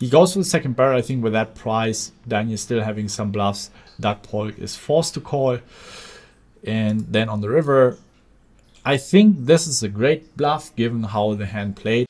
he goes for the second barrel. I think with that price, Daniel still having some bluffs. Doug Polk is forced to call. And then on the river, I think this is a great bluff given how the hand played.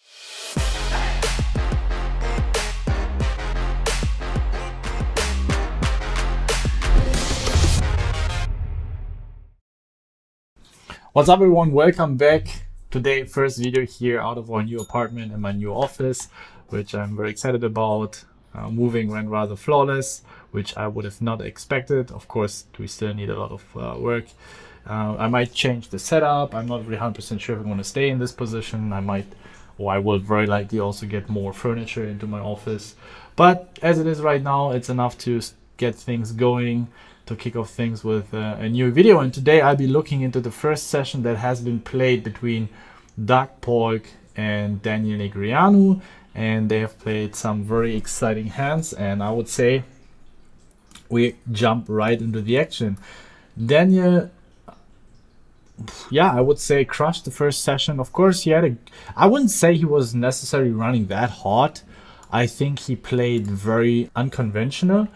What's up everyone, welcome back. Today first video here out of our new apartment and my new office, which I'm very excited about. Moving went rather flawless, which I would have not expected. Of course, we still need a lot of work. I might change the setup. I'm not really 100% sure if I'm going to stay in this position. I will very likely also get more furniture into my office. But as it is right now, it's enough to get things going, to kick off things with a new video. And today I'll be looking into the first session that has been played between Doug Polk and Daniel Negreanu, and they have played some very exciting hands, and I would say we jump right into the action. Daniel, yeah, I would say crushed the first session. Of course, I wouldn't say he was necessarily running that hot. I think he played very unconventional.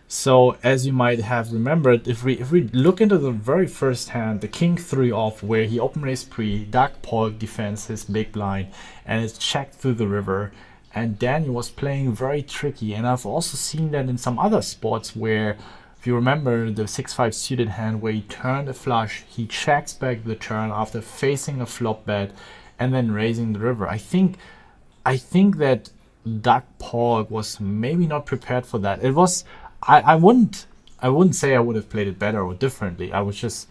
So as you might have remembered, if we look into the very first hand, the king 3 off, where he open race pre, Doug Polk defends his big blind and is checked through the river, and Daniel was playing very tricky. And I've also seen that in some other spots where, if you remember the 6-5 suited hand where he turned a flush, he checks back the turn after facing a flop bet and then raising the river. I think that Doug Polk was maybe not prepared for that. It was, I wouldn't say I would have played it better or differently. I was just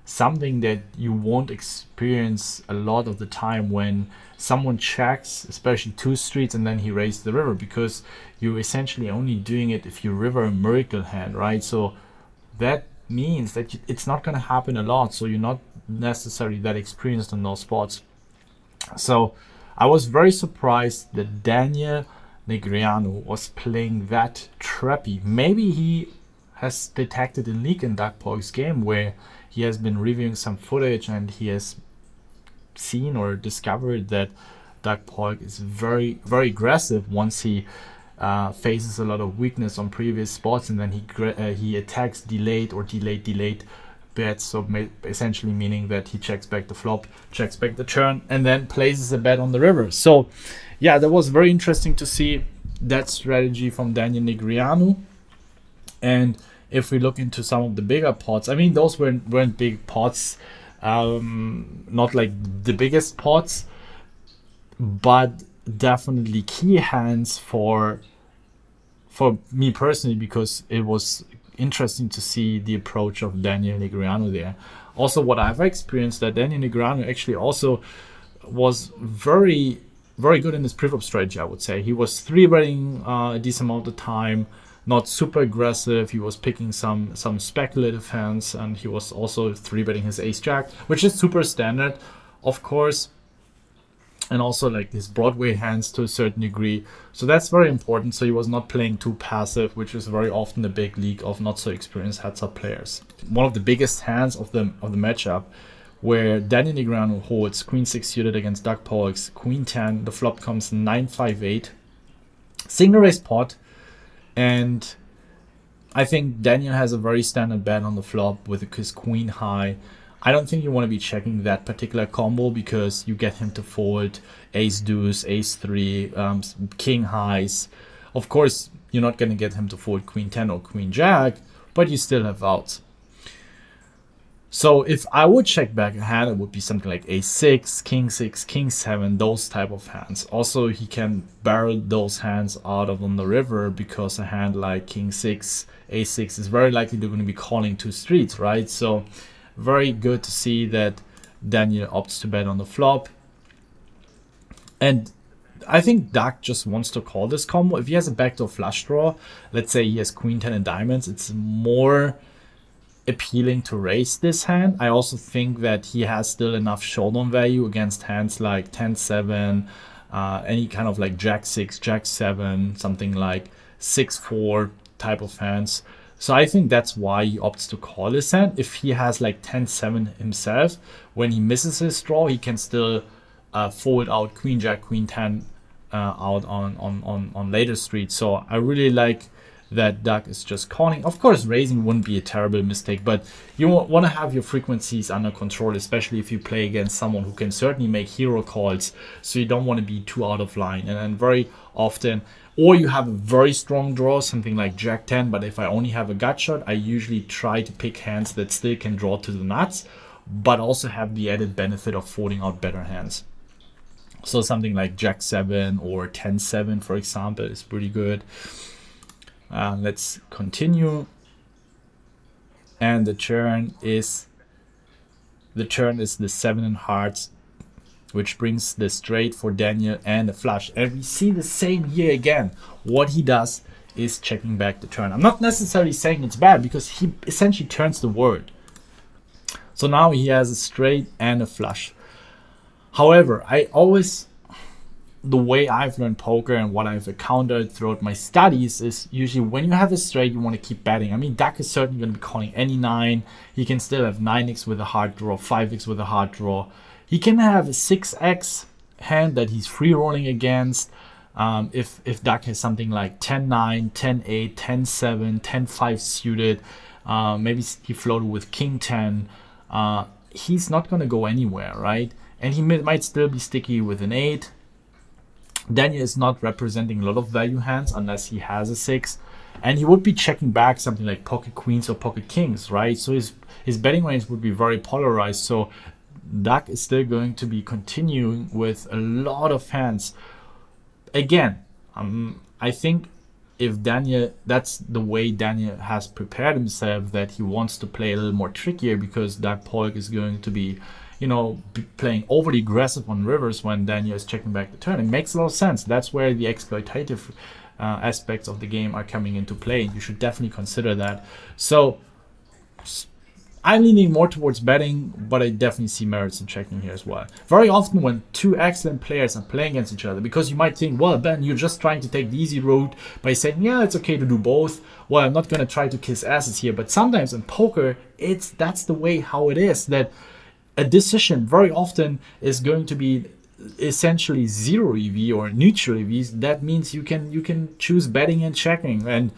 something that you won't experience a lot of the time when someone checks, especially 2 streets, and then he raised the river, because you're essentially only doing it if you river a miracle hand, right? So that means that it's not going to happen a lot, so you're not necessarily that experienced in those spots. So I was very surprised that Daniel Negreanu was playing that trappy. Maybe he has detected a leak in Doug Polk's game, where he has been reviewing some footage and he has seen or discovered that Doug Polk is very, very aggressive once he faces a lot of weakness on previous spots, and then he attacks delayed bets. So essentially meaning that he checks back the flop, checks back the turn, and then places a bet on the river. So yeah, that was very interesting to see that strategy from Daniel Negreanu. And if we look into some of the bigger pots, I mean, those weren't big pots, not like the biggest pots, but definitely key hands for me personally, because it was interesting to see the approach of Daniel Negreanu there. Also, what I've experienced, that Daniel Negreanu actually also was very, very good in his pre-flop strategy, I would say. He was 3-betting a decent amount of time, not super aggressive. He was picking some speculative hands, and he was also 3-betting his ace-jack, which is super standard, of course, and also like his Broadway hands to a certain degree. So that's very important. So he was not playing too passive, which is very often the big league of not so experienced heads-up players. One of the biggest hands of the matchup, where Daniel Negreanu holds queen 6 suited against Doug Polk's queen 10. The flop comes 9-5-8, single raise pot, and I think Daniel has a very standard bet on the flop with his queen high. I don't think you want to be checking that particular combo, because you get him to fold ace deuce, ace 3, king highs. Of course, you're not going to get him to fold queen 10 or queen jack, but you still have outs. So if I would check back a hand, it would be something like a6, king 7, those type of hands. Also, he can barrel those hands out of on the river, because a hand like king 6, a6 is very likely they're going to be calling 2 streets, right? So very good to see that Daniel opts to bet on the flop. And I think Doug just wants to call this combo. If he has a backdoor flush draw, let's say he has queen 10 and diamonds, it's more appealing to raise this hand. I also think that he has still enough showdown value against hands like 10-7, any kind of like jack 6, jack 7, something like 6-4 type of hands. So I think that's why he opts to call his hand. If he has like 10-7 himself, when he misses his draw, he can still fold out queen jack, queen 10 out on later streets. So I really like that Duck is just calling. Of course, raising wouldn't be a terrible mistake, but you want to have your frequencies under control, especially if you play against someone who can certainly make hero calls. So you don't want to be too out of line. And then very often, or you have a very strong draw, something like Jack 10, but if I only have a gut shot, I usually try to pick hands that still can draw to the nuts, but also have the added benefit of folding out better hands. So something like Jack 7 or 10-7, for example, is pretty good. Let's continue. And the turn is the 7 in hearts, which brings the straight for Daniel and the flush. And we see the same here again. What he does is checking back the turn. I'm not necessarily saying it's bad, because he essentially turns the word. So now he has a straight and a flush. However, the way I've learned poker and what I've encountered throughout my studies is usually when you have a straight, you want to keep betting. I mean, Duck is certainly going to be calling any 9. He can still have 9x with a hard draw, 5x with a hard draw. He can have a 6x hand that he's free rolling against. If Duck has something like 10-9, 10-8, 10-7, 10-5 suited, maybe he floated with King 10, he's not going to go anywhere, right? And he might still be sticky with an 8. Daniel is not representing a lot of value hands unless he has a 6, and he would be checking back something like pocket queens or pocket kings, right? So his betting range would be very polarized. So Duck is still going to be continuing with a lot of hands. Again, I think if Daniel, that's the way Daniel has prepared himself, that he wants to play a little more trickier, because Doug Polk is going to be, you know, playing overly aggressive on rivers when Daniel is checking back the turn. It makes a lot of sense. That's where the exploitative aspects of the game are coming into play. You should definitely consider that. So I'm leaning more towards betting, but I definitely see merits in checking here as well. Very often when two excellent players are playing against each other, because you might think, well, Ben, you're just trying to take the easy route by saying, yeah, it's okay to do both. Well, I'm not going to try to kiss asses here. But sometimes in poker, that's the way how it is, that a decision very often is going to be essentially zero EV or neutral EVs. That means you can choose betting and checking, and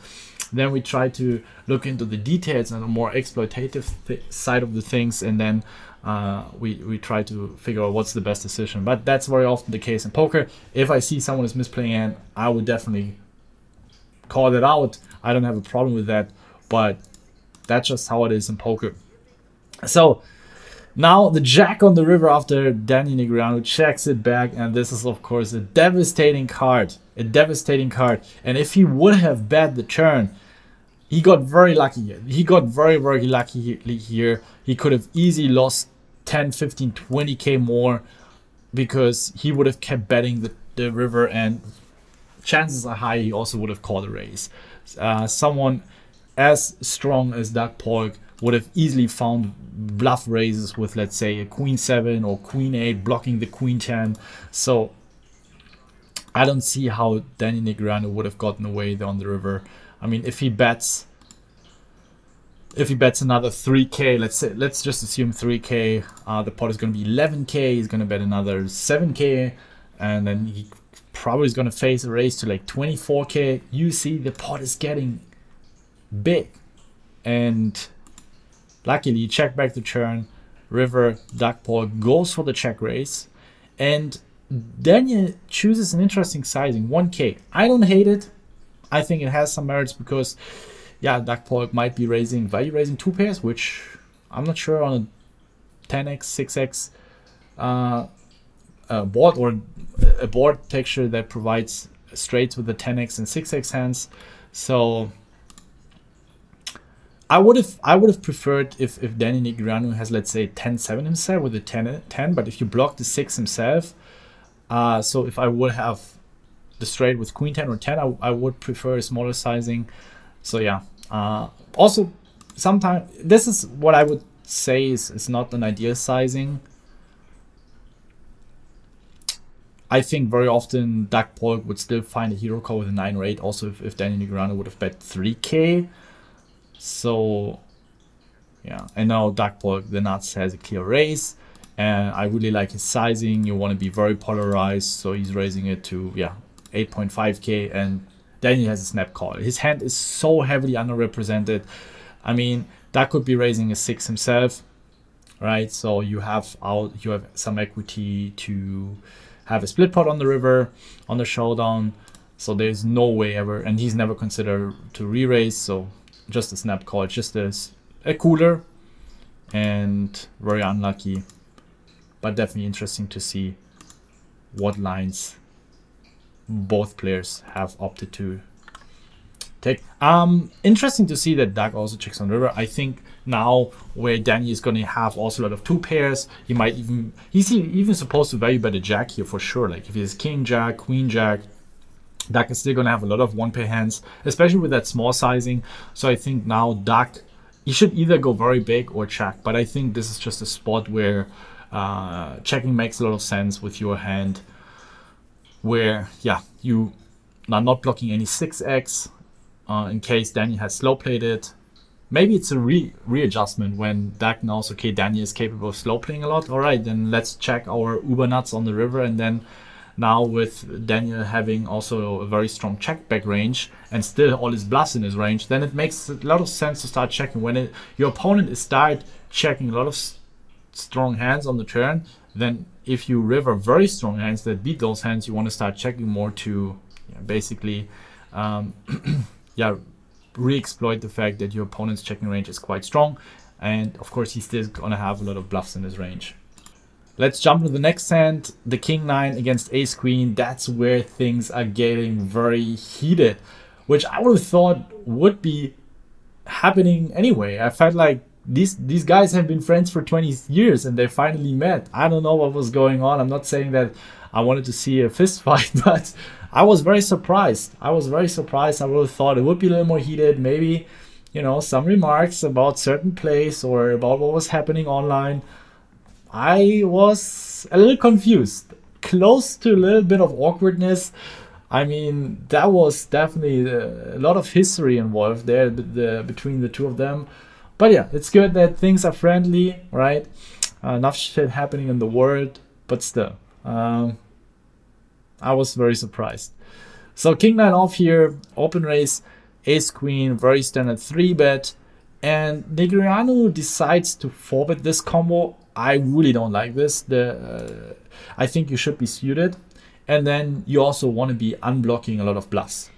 then we try to look into the details and the more exploitative side of the things, and then we try to figure out what's the best decision. But that's very often the case in poker. If I see someone is misplaying hand, I would definitely call it out. I don't have a problem with that, but that's just how it is in poker. So now the jack on the river after Danny Negreanu checks it back, and this is of course a devastating card. A devastating card. And if he would have bet the turn, he got very lucky here. He got very, very lucky here. He could have easily lost 10, 15, 20k more, because he would have kept betting the river, and chances are high he also would have called a raise. Someone as strong as Doug Polk would have easily found bluff raises with, let's say, a queen 7 or queen 8 blocking the queen 10. So I don't see how Danny Negreanu would have gotten away there on the river. I mean, if he bets another 3k, let's just assume 3k, the pot is going to be 11k. He's going to bet another 7k, and then he probably is going to face a raise to like 24k. You see, the pot is getting big, and luckily, check back the turn, river, Doug Polk goes for the check raise, and Daniel chooses an interesting sizing, 1k. I don't hate it. I think it has some merits, because, yeah, Doug Polk might be value raising 2 pairs, which I'm not sure on a 10x, 6x board, or a board texture that provides straights with the 10x and 6x hands. So I would have preferred if Danny Negreanu has, let's say, 10-7 himself with a 10, but if you block the 6 himself, so if I would have the straight with queen 10 or 10, I would prefer a smaller sizing. So yeah, also sometimes this is what I would say is not an ideal sizing. I think very often Doug Polk would still find a hero call with a 9 or 8, also if Danny Negreanu would have bet 3k. So yeah, and now Doug Polk, the nuts, has a clear raise, and I really like his sizing. You want to be very polarized, so he's raising it to, yeah, 8.5k, and Daniel has a snap call. His hand is so heavily underrepresented. I mean, that could be raising a 6 himself, right? So you have some equity to have a split pot on the river, on the showdown. So there's no way ever, and he's never considered to re-raise. So just a snap call, just as a cooler, and very unlucky, but definitely interesting to see what lines both players have opted to take. Interesting to see that Doug also checks on river. I think now where Danny is going to have also a lot of 2 pairs, he's even supposed to value bet a jack here for sure. Like if he has king jack, queen jack, Doug is still going to have a lot of 1-pair hands, especially with that small sizing. So I think now Doug, he should either go very big or check, but I think this is just a spot where checking makes a lot of sense with your hand, where you are not blocking any 6x in case Daniel has slow played it. Maybe it's a readjustment when Doug knows, okay, Daniel is capable of slow playing a lot. All right, then let's check our uber nuts on the river. And then now with Daniel having also a very strong check back range and still all his bluffs in his range, then it makes a lot of sense to start checking. When your opponent is start checking a lot of strong hands on the turn, then if you river very strong hands that beat those hands, you want to start checking more to basically re-exploit the fact that your opponent's checking range is quite strong, and of course he's still gonna have a lot of bluffs in his range. Let's jump to the next hand, the king 9 against ace queen. That's where things are getting very heated, which I would have thought would be happening anyway. I felt like these guys have been friends for 20 years and they finally met. I don't know what was going on. I'm not saying that I wanted to see a fist fight, but I was very surprised. I would have thought it would be a little more heated. Maybe, you know, some remarks about certain plays or about what was happening online. I was a little confused, close to a little bit of awkwardness. I mean, that was definitely a lot of history involved there between the two of them. But yeah, it's good that things are friendly, right? Enough shit happening in the world, but still, I was very surprised. So king 9 off here, open raise, ace queen, very standard 3-bet, and Negreanu decides to 4-bet this combo. I really don't like this. I think you should be suited, and then you also want to be unblocking a lot of bluffs.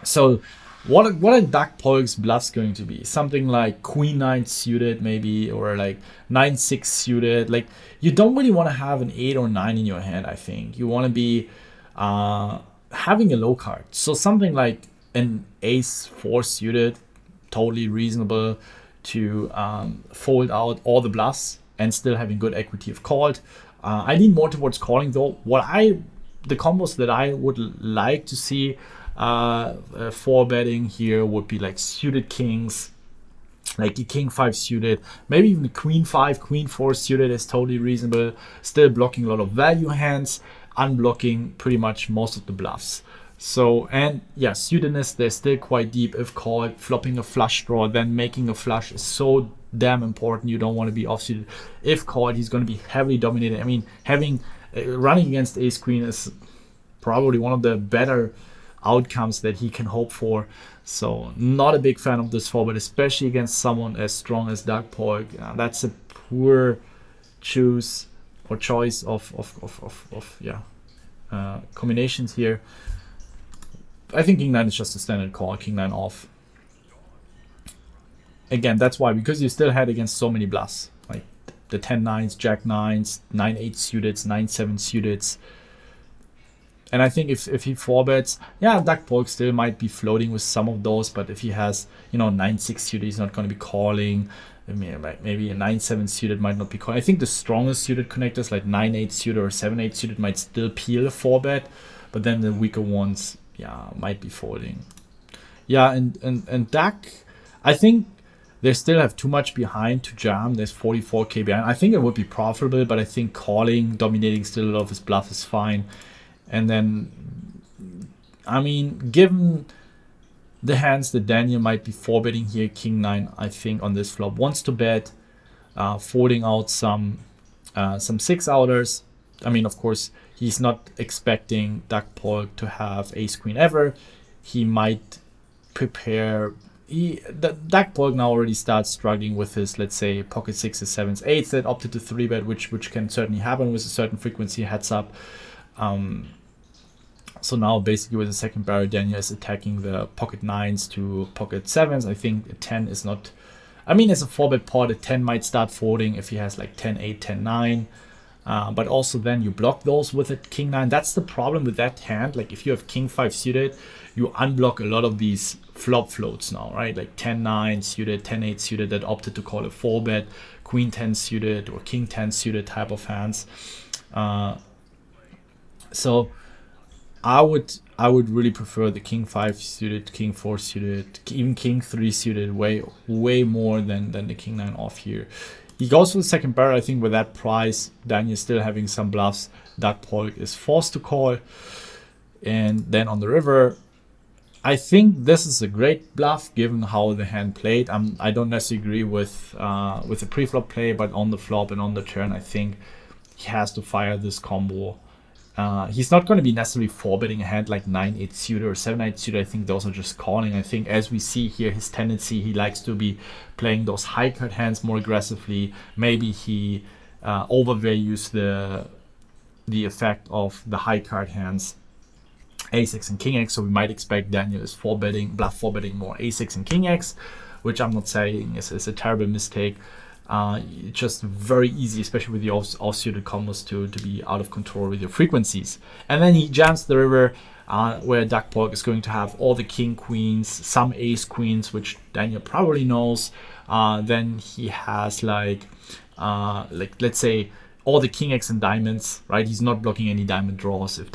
So what are Doug Polk's bluffs going to be? Something like queen 9 suited maybe, or like 9-6 suited. Like, you don't really want to have an 8 or 9 in your hand. I think you want to be having a low card. So something like an ace 4 suited, totally reasonable to fold out all the bluffs and still having good equity if called. I lean more towards calling though. The combos that I would like to see 4-betting here would be like suited kings, like the king 5 suited, maybe even the queen 5, queen 4 suited is totally reasonable, still blocking a lot of value hands, unblocking pretty much most of the bluffs. So, and yeah, suitedness, they're still quite deep if called. Flopping a flush draw, then making a flush is so damn important. You don't want to be offsuited. If called, he's going to be heavily dominated. I mean, running against ace queen is probably one of the better outcomes that he can hope for. So not a big fan of this 4-bet, especially against someone as strong as Doug Polk. That's a poor choice of combinations here. I think king 9 is just a standard call, king 9 off. Again, that's why, because you still had against so many bluffs, like the 10-9s, jack 9s, 9-8 suiteds, 9-7 suiteds. And I think if he 4-bets, yeah, Doug Polk still might be floating with some of those, but if he has, 9-6 suited, he's not going to be calling. I mean, maybe a 9-7 suited might not be calling. I think the strongest suited connectors, like 9-8 suited or 7-8 suited, might still peel a 4-bet, but then the weaker ones, might be folding. Yeah, and Doug, I think they still have too much behind to jam. There's 44k behind. I think it would be profitable, but I think calling, dominating still a lot of his bluff is fine. And then, I mean, given the hands that Daniel might be 4-betting here, king 9, I think on this flop wants to bet, folding out some 6-outers. I mean, of course, he's not expecting Jack Polk to have ace queen ever. He might prepare. Jack Polk now already starts struggling with his, let's say, pocket sixes, sevens, eights that opted to 3-bet, which can certainly happen with a certain frequency heads up. So now basically with the second barrel, Daniel is attacking the pocket nines to pocket sevens. I think a 10 is not, I mean, as a 4-bet pot, a 10 might start folding if he has like 10-8, 10-9. But also then you block those with a king 9. That's the problem with that hand. Like if you have king 5 suited, you unblock a lot of these flop floats now, right? Like 10-9 suited, 10-8 suited that opted to call a 4-bet, queen 10 suited or king 10 suited type of hands. So I would really prefer the king 5 suited, king 4 suited, even king 3 suited way more than the king 9 off here. He goes for the second barrel. I think with that price, Daniel's still having some bluffs. Jack Polk is forced to call. And then on the river, I think this is a great bluff given how the hand played. I don't necessarily agree with the pre-flop play, but on the flop and on the turn, I think he has to fire this combo. He's not going to be necessarily 4-betting a hand like 9-8 suited or 7-8 suited. I think those are just calling. I think as we see here, his tendency, he likes to be playing those high card hands more aggressively. Maybe he overvalues the effect of the high card hands, a6 and king x. So we might expect Daniel is bluff 4-betting more a6 and king x, which I'm not saying is a terrible mistake. Just very easy, especially with the off-suited combos to be out of control with your frequencies. And then he jams the river where Jack Polk is going to have all the king queens, some ace queens, which Daniel probably knows. Then he has like let's say all the king x and diamonds, right? He's not blocking any diamond draws. If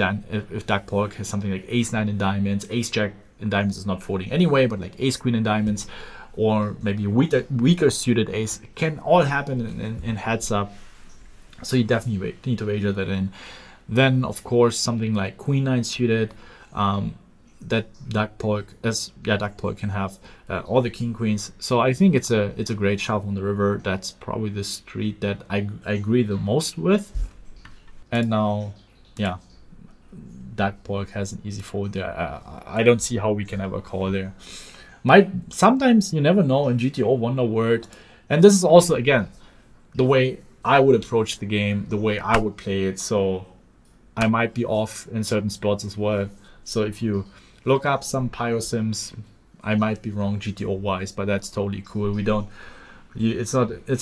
Jack Polk has something like ace 9 in diamonds, ace jack in diamonds is not folding anyway, but like ace queen in diamonds, or maybe a weaker suited ace, it can all happen in heads up. So you definitely need to wager that in. Then of course something like queen 9 suited, that Jack Polk can have all the king queens. So I think it's a great shove on the river. That's probably the street that I agree the most with. And now, yeah, Jack Polk has an easy fold there. I don't see how we can ever call there. Sometimes you never know in GTO Wonder World, and this is also again the way I would approach the game, the way I would play it. So I might be off in certain spots as well. So if you look up some Pyro Sims, I might be wrong GTO wise, but that's totally cool. It's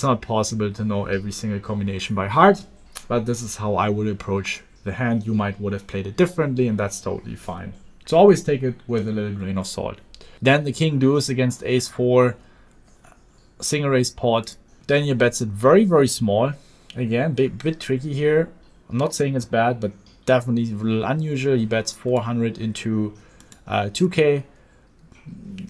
not possible to know every single combination by heart, but this is how I would approach the hand. You would have played it differently, and that's totally fine. So always take it with a little grain of salt. Then the king deuce against ace 4, single raise pot. Daniel bets it very, very small. Again, bit tricky here. I'm not saying it's bad, but definitely a little unusual. He bets 400 into 2K.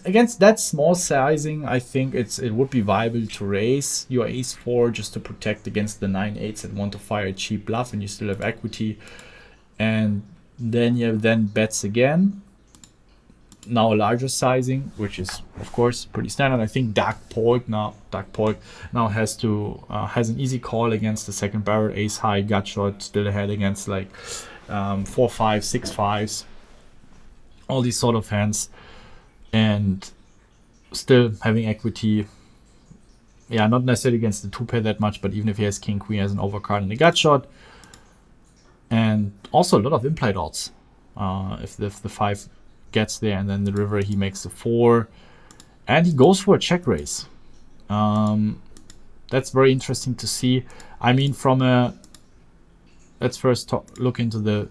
Against that small sizing, I think it would be viable to raise your ace 4 just to protect against the 9-8s that want to fire a cheap bluff, and you still have equity. And Daniel then bets again. Now a larger sizing, which is of course pretty standard. I think Jack Polk now has an easy call against the second barrel, ace high, gut shot, still ahead against like 4-5, 6-5s, all these sort of hands, and still having equity. Yeah, not necessarily against the 2-pair that much, but even if he has king queen as an overcard and a gut shot, and also a lot of implied odds. If the 5 gets there, and then the river he makes a 4, and he goes for a check raise. That's very interesting to see. I mean, let's first look into the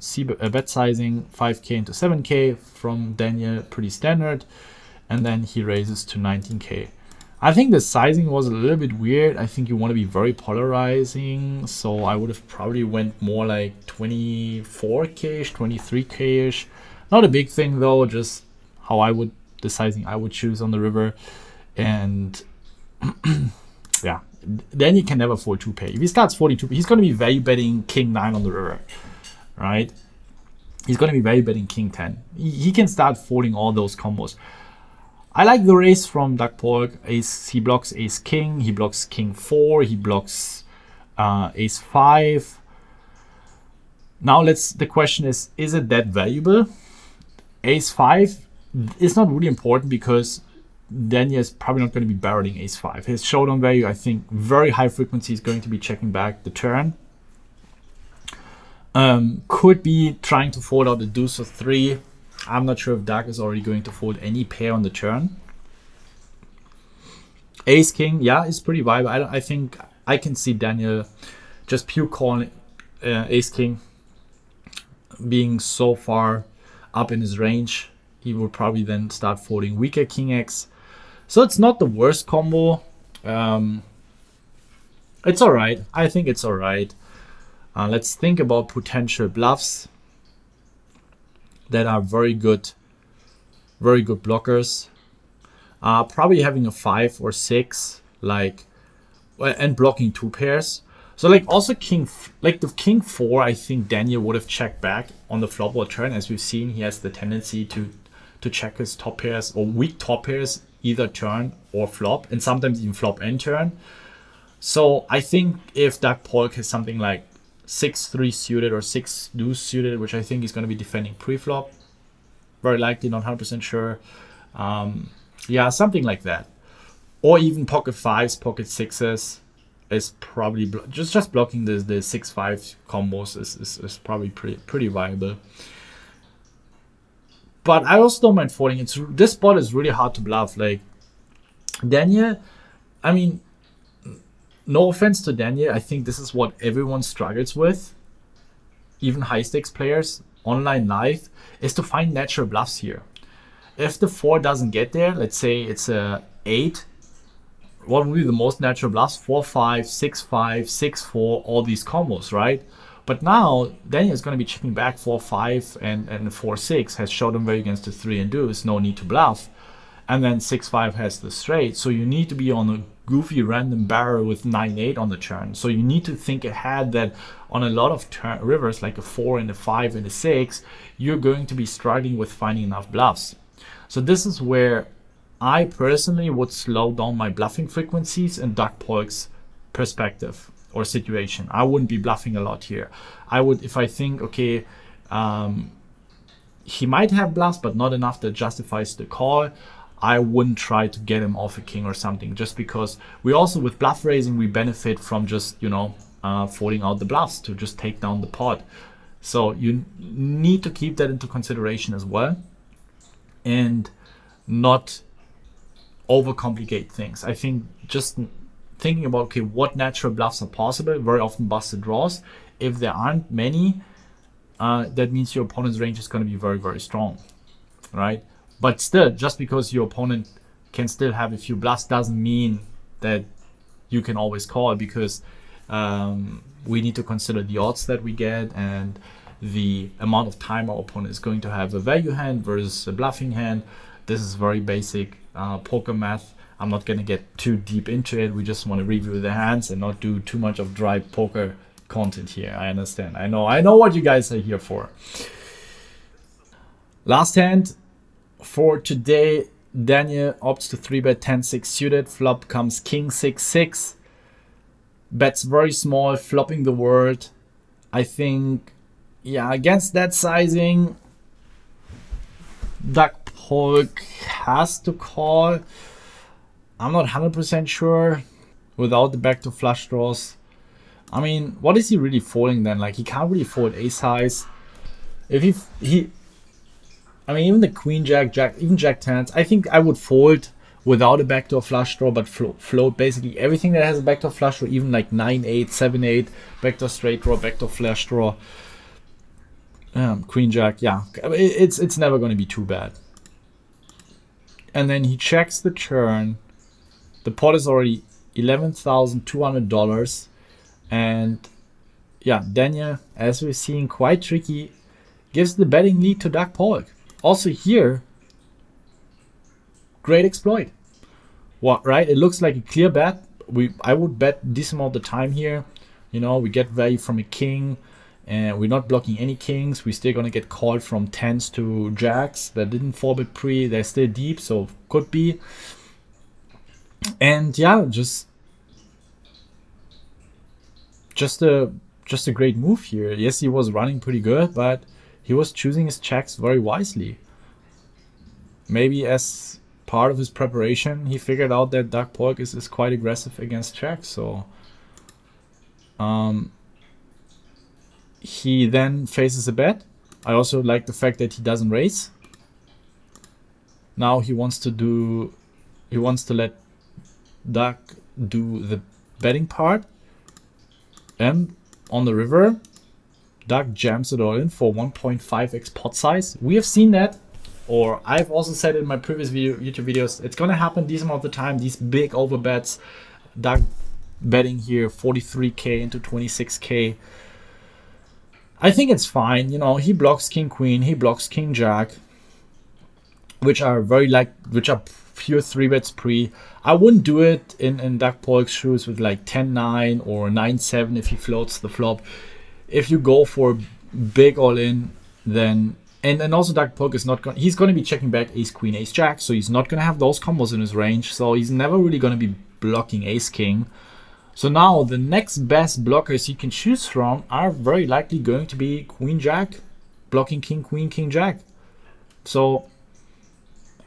bet sizing, 5K into 7K from Daniel, pretty standard, and then he raises to 19K. I think the sizing was a little bit weird. I think you want to be very polarizing, so I would have probably went more like 24K-ish, 23K-ish. Not a big thing though, just the sizing I would choose on the river. And yeah, then you can never fold 2-pair. If he starts folding 2-pair, he's going to be value betting king 9 on the river, right? He's going to be value betting king 10. He can start folding all those combos. I like the raise from Jack Polk. He blocks ace king, he blocks king 4, he blocks ace 5. Now the question is it that valuable? Ace-5 is not really important because Daniel is probably not going to be barreling ace-5. His showdown value, I think, very high frequency, is going to be checking back the turn. Could be trying to fold out the deuce or 3. I'm not sure if Doug is already going to fold any pair on the turn. Ace-king, yeah, is pretty viable. I think I can see Daniel just pure calling ace-king, being so far up in his range. He will probably then start folding weaker king X. So it's not the worst combo. It's all right. I think it's all right. Let's think about potential bluffs that are very good blockers. Probably having a 5 or 6, like, and blocking 2 pairs. So like also the king 4, I think Daniel would have checked back on the flop or turn. As we've seen, he has the tendency to check his top pairs or weak top pairs either turn or flop, and sometimes even flop and turn. So I think if Doug Polk has something like 6-3 suited or 6 deuce suited, which I think he's going to be defending pre-flop, very likely, not 100% sure. Yeah, something like that. Or even pocket 5s, pocket 6s is probably just blocking the 6-5 combos is probably pretty viable. But I also don't mind folding. This spot is really hard to bluff. Like Daniel, I mean, no offense to Daniel, I think this is what everyone struggles with, even high stakes players, online live, is to find natural bluffs here. If the 4 doesn't get there, let's say it's a 8, what would be the most natural bluffs? 4-5, 6-5, 6-4, all these combos, right? But now Daniel is going to be checking back 4-5 and 4-6, has showdown value against the 3 and deuce, no need to bluff. And then 6-5 has the straight, so you need to be on a goofy random barrel with 9-8 on the turn. So you need to think ahead that on a lot of rivers, like a 4 and a 5 and a 6, you're going to be struggling with finding enough bluffs. So this is where I personally would slow down my bluffing frequencies in Doug Polk's perspective or situation. I wouldn't be bluffing a lot here. I would, if I think, okay, he might have bluffs, but not enough that justifies the call, I wouldn't try to get him off a king or something, just because we also, with bluff raising, we benefit from just, you know, folding out the bluffs to just take down the pot. So you need to keep that into consideration as well, and not overcomplicate things. I think just thinking about, okay, what natural bluffs are possible, very often busted draws. If there aren't many, that means your opponent's range is going to be very, very strong, right? But still, just because your opponent can still have a few bluffs doesn't mean that you can always call, because we need to consider the odds that we get and the amount of time our opponent is going to have a value hand versus a bluffing hand. This is very basic poker math. I'm not going to get too deep into it. We just want to review the hands and not do too much of dry poker content here. I understand. I know what you guys are here for. Last hand for today, Daniel opts to 3-bet 10-6 suited. Flop comes king 6-6. Bets very small, flopping the word. I think, yeah, against that sizing, Doug Polk has to call. I'm not 100% sure without the backdoor flush draws. I mean, what is he really folding then? Like, he can't really fold ace highs. If I mean, even the queen jack, even jack 10s, I think I would fold without a backdoor flush draw, but float basically everything that has a backdoor flush draw, even like 9-8, 7-8, backdoor straight draw, backdoor flush draw. Queen jack, yeah, it's never going to be too bad. And then he checks the turn. The pot is already $11,200, and yeah, Daniel, as we're seeing, quite tricky, gives the betting lead to Doug Polk. Also here, great exploit. What, right? It looks like a clear bet. I would bet this amount of the time here. You know, we get value from a king, and we're not blocking any kings. We're still gonna get called from 10s to jacks that didn't fall bit pre. They're still deep, so could be. And yeah, just just a great move here. Yes, he was running pretty good, but he was choosing his checks very wisely. Maybe as part of his preparation, he figured out that Doug Polk is quite aggressive against checks. So he then faces a bet. I also like the fact that he doesn't raise. Now he wants to let Doug do the betting part. And on the river, Doug jams it all in for 1.5x pot size. We have seen that, or I've also said in my previous YouTube videos, it's gonna happen this amount of the time, these big overbets. Doug betting here 43k into 26k. I think it's fine. You know, he blocks king queen, he blocks king jack, which are pure 3-bets pre. I wouldn't do it in Doug Polk's shoes with like 10-9 or 9-7 if he floats the flop. If you go for big all in, then and also Doug Polk is not going. He's going to be checking back ace queen, ace jack, so he's not going to have those combos in his range. So he's never really going to be blocking ace king. So now the next best blockers you can choose from are very likely going to be queen jack, blocking king queen, king jack. So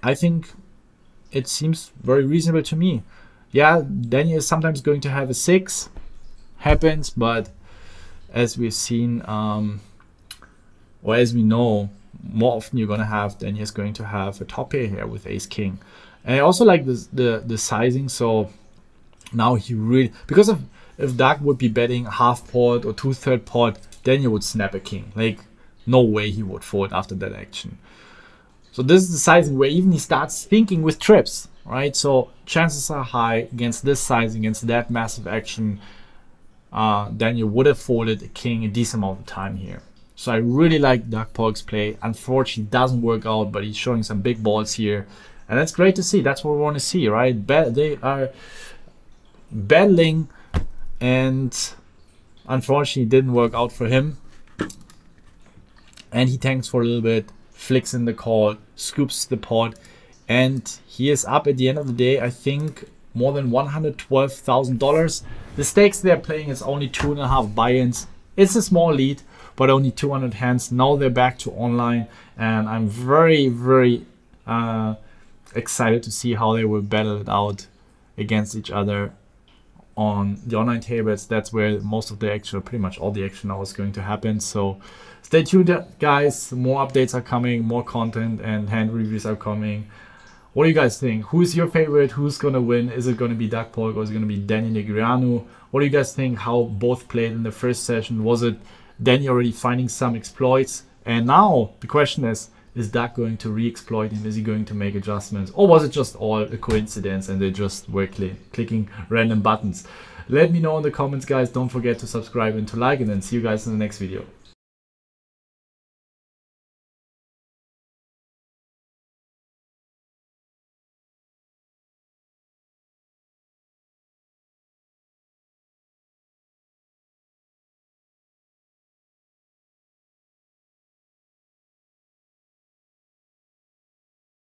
I think it seems very reasonable to me. Yeah, Daniel is sometimes going to have a 6, happens, but as we've seen, or as we know, more often you're gonna have Daniel is going to have a top pair here with ace king. And I also like the sizing. So now he really, because if Doug would be betting half pot or 2/3 pot, Daniel would snap a king. Like no way he would fold after that action. So this is the sizing where even he starts thinking with trips, right? So chances are high against this sizing, against that massive action, Daniel would have folded a king a decent amount of time here. So I really like Doug Polk's play. Unfortunately, it doesn't work out, but he's showing some big balls here. And that's great to see. That's what we want to see, right? They are battling, and unfortunately, it didn't work out for him. And he tanks for a little bit, flicks in the call, scoops the pot, and he is up at the end of the day, I think, more than $112,000. The stakes they're playing is only 2.5 buy-ins. It's a small lead, but only 200 hands. Now they're back to online, and I'm very, very excited to see how they will battle it out against each other on the online tables. That's where most of the action, or pretty much all the action now, is going to happen. So stay tuned, guys. More updates are coming, more content and hand reviews are coming. What do you guys think? Who's your favorite? Who's going to win? Is it going to be Doug Polk or is it going to be Daniel Negreanu? What do you guys think? How both played in the first session? Was it Daniel already finding some exploits? And now the question is Doug going to re-exploit him? Is he going to make adjustments? Or was it just all a coincidence and they just were clicking random buttons? Let me know in the comments, guys. Don't forget to subscribe and to like, and then see you guys in the next video.